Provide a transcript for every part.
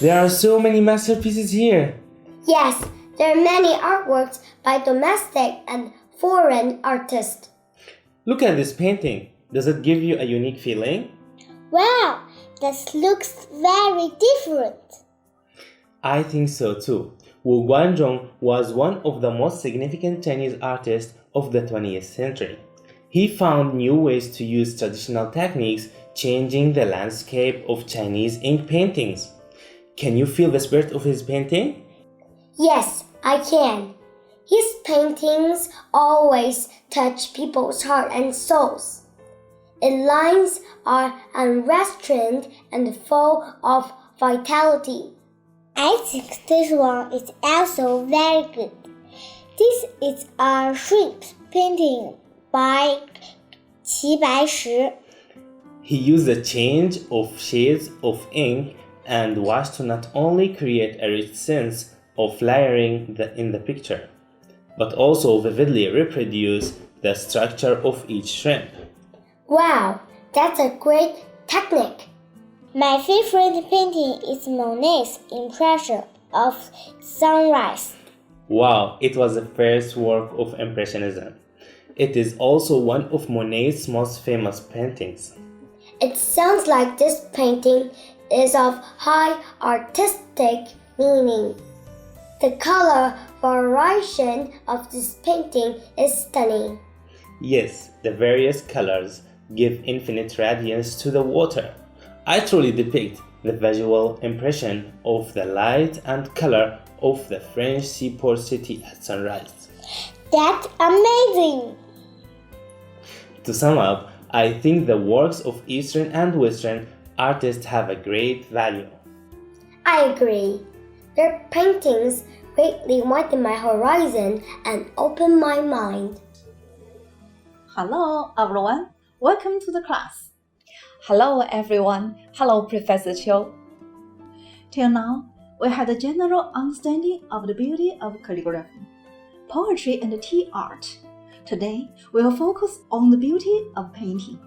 There are so many masterpieces here. Yes, there are many artworks by domestic and foreign artists. Look at this painting. Does it give you a unique feeling? Wow, this looks very different. I think so too. Wu Guanzhong was one of the most significant Chinese artists of the 20th century. He found new ways to use traditional techniques, changing the landscape of Chinese ink paintings. Can you feel the spirit of his painting? Yes, I can. His paintings always touch people's heart and souls. Its lines are unrestrained and full of vitality. I think this one is also very good. This is a shrimp painting by Qi Baishi. He used a change of shades of ink and wash to not only create a rich sense of layering in the picture, but also vividly reproduce the structure of each shrimp. Wow, that's a great technique. My favorite painting is Monet's impression of sunrise. Wow, it was the first work of Impressionism. It is also one of Monet's most famous paintings. It sounds like this painting is of high artistic meaning. The color variation of this painting is stunning. Yes, the various colors give infinite radiance to the water. I truly depict the visual impression of the light and color of the French seaport city at sunrise. That's amazing! To sum up, I think the works of Eastern and Western artists have a great value. I agree. Their paintings greatly widen my horizon and open my mind. Hello, everyone. Welcome to the class. Hello, everyone. Hello, Professor Qiu. Till now, we had a general understanding of the beauty of calligraphy, poetry, and tea art. Today, we will focus on the beauty of painting.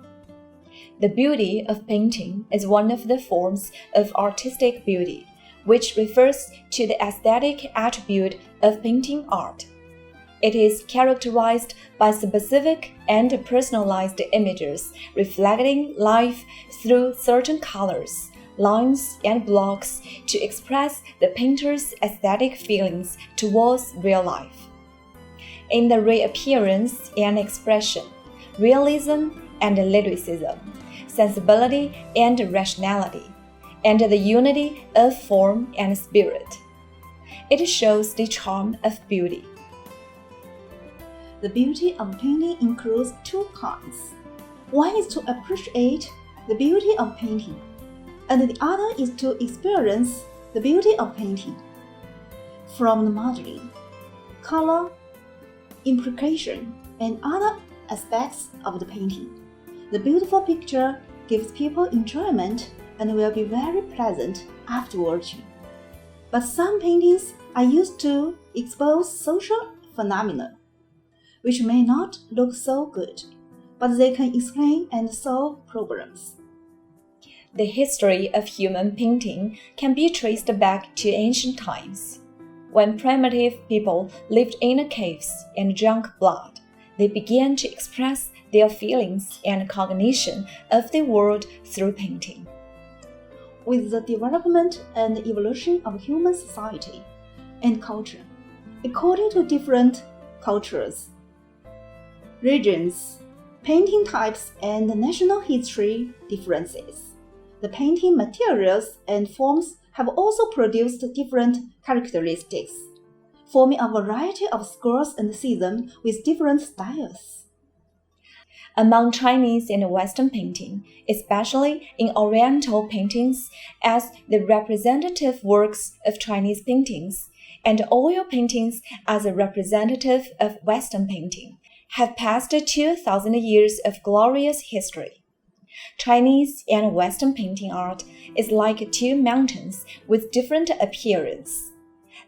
The beauty of painting is one of the forms of artistic beauty, which refers to the aesthetic attribute of painting art. It is characterized by specific and personalized images reflecting life through certain colors, lines, and blocks to express the painter's aesthetic feelings towards real life. In the reappearance and expression, realism and lyricism, sensibility and rationality, and the unity of form and spirit. It shows the charm of beauty. The beauty of painting includes two kinds. One is to appreciate the beauty of painting, and the other is to experience the beauty of painting. From the modeling, color, implication, and other aspects of the painting, the beautiful picture gives people enjoyment and will be very pleasant after watching. But some paintings are used to expose social phenomena, which may not look so good, but they can explain and solve problems. The history of human painting can be traced back to ancient times. When primitive people lived in caves and drank blood, they began to express their feelings and cognition of the world through painting. With the development and evolution of human society and culture, according to different cultures, regions, painting types, and national history differences, the painting materials and forms have also produced different characteristics, forming a variety of schools and seasons with different styles. Among Chinese and Western painting, especially in Oriental paintings as the representative works of Chinese paintings, and oil paintings as a representative of Western painting, have passed 2,000 years of glorious history. Chinese and Western painting art is like two mountains with different appearance.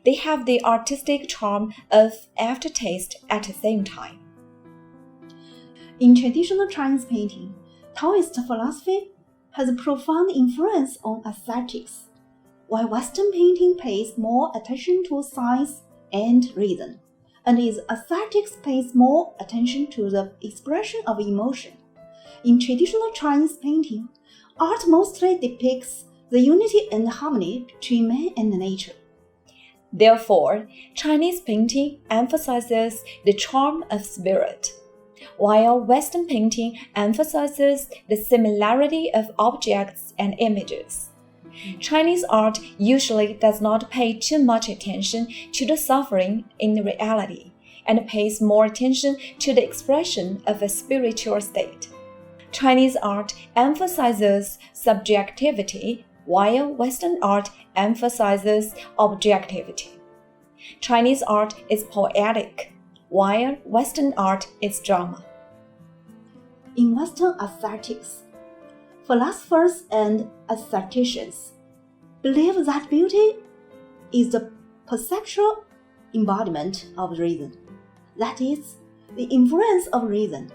They have the artistic charm of aftertaste at the same time. In traditional Chinese painting, Taoist philosophy has a profound influence on aesthetics. while Western painting pays more attention to science and reason, and its aesthetics pays more attention to the expression of emotion. In traditional Chinese painting, art mostly depicts the unity and harmony between man and nature. Therefore, Chinese painting emphasizes the charm of spirit, while Western painting emphasizes the similarity of objects and images. Chinese art usually does not pay too much attention to the suffering in reality and pays more attention to the expression of a spiritual state. Chinese art emphasizes subjectivity, while Western art emphasizes objectivity. Chinese art is poetic, while Western art is drama. In Western aesthetics, philosophers and aestheticians believe that beauty is the perceptual embodiment of reason, that is, the influence of reason.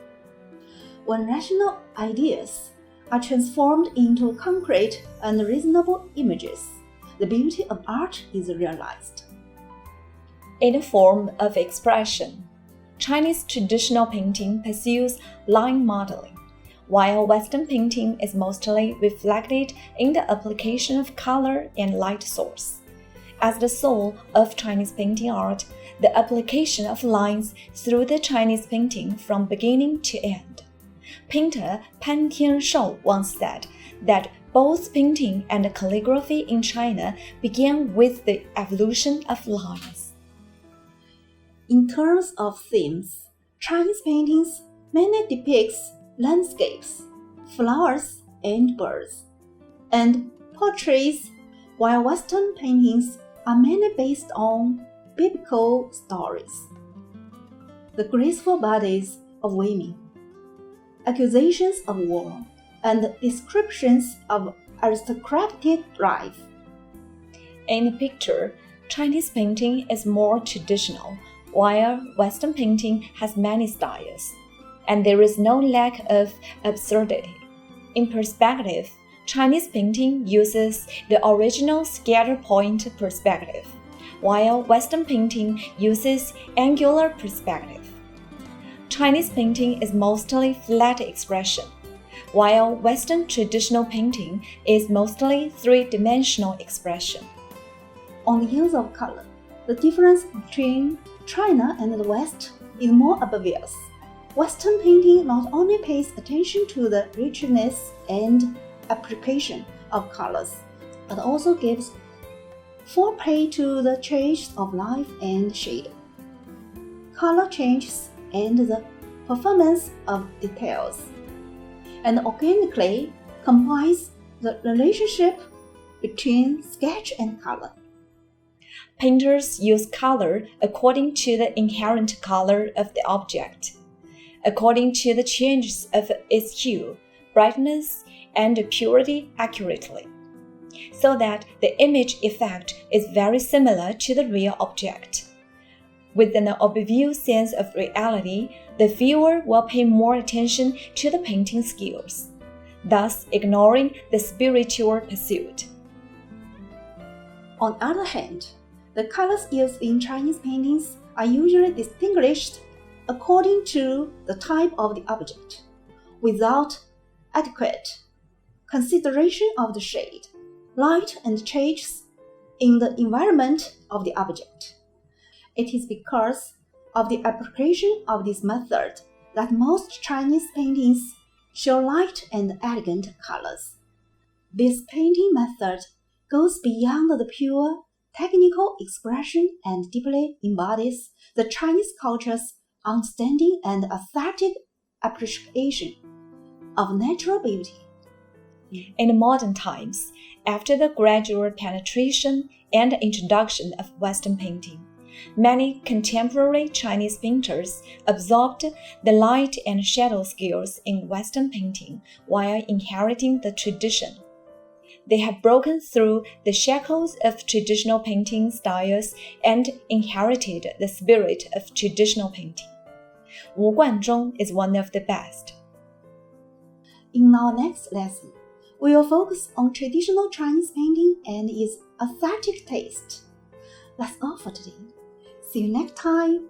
When rational ideas are transformed into concrete and reasonable images, the beauty of art is realized. In the form of expression, Chinese traditional painting pursues line modeling, while Western painting is mostly reflected in the application of color and light source. As the soul of Chinese painting art, the application of lines through the Chinese painting from beginning to end. Painter Pan Tianshou once said that both painting and calligraphy in China began with the evolution of lines. In terms of themes, Chinese paintings mainly depicts landscapes, flowers, and birds, and portraits, while Western paintings are mainly based on biblical stories. The graceful bodies of women, accusations of war, and descriptions of aristocratic life. In the picture, Chinese painting is more traditional, while Western painting has many styles, and there is no lack of absurdity. In perspective, Chinese painting uses the original scatter point perspective, while Western painting uses angular perspective. Chinese painting is mostly flat expression, while Western traditional painting is mostly three-dimensional expression. On the use of color, the difference between China and the West is more obvious. Western painting not only pays attention to the richness and application of colors, but also gives full play to the changes of light and shade, color changes, and the performance of details, and organically combines the relationship between sketch and color. Painters use color according to the inherent color of the object, according to the changes of its hue, brightness, and purity accurately, so that the image effect is very similar to the real object. With an obvious sense of reality, the viewer will pay more attention to the painting skills, thus ignoring the spiritual pursuit. On the other hand, the colors used in Chinese paintings are usually distinguished according to the type of the object, without adequate consideration of the shade, light, and changes in the environment of the object. It is because of the application of this method that most Chinese paintings show light and elegant colors. This painting method goes beyond the pure technical expression and deeply embodies the Chinese culture's understanding and aesthetic appreciation of natural beauty. In modern times, after the gradual penetration and introduction of Western painting, many contemporary Chinese painters absorbed the light and shadow skills in Western painting while inheriting the tradition. They have broken through the shackles of traditional painting styles and inherited the spirit of traditional painting. Wu Guanzhong is one of the best. In our next lesson, We will focus on traditional Chinese painting and its aesthetic taste. That's all for today. See you next time.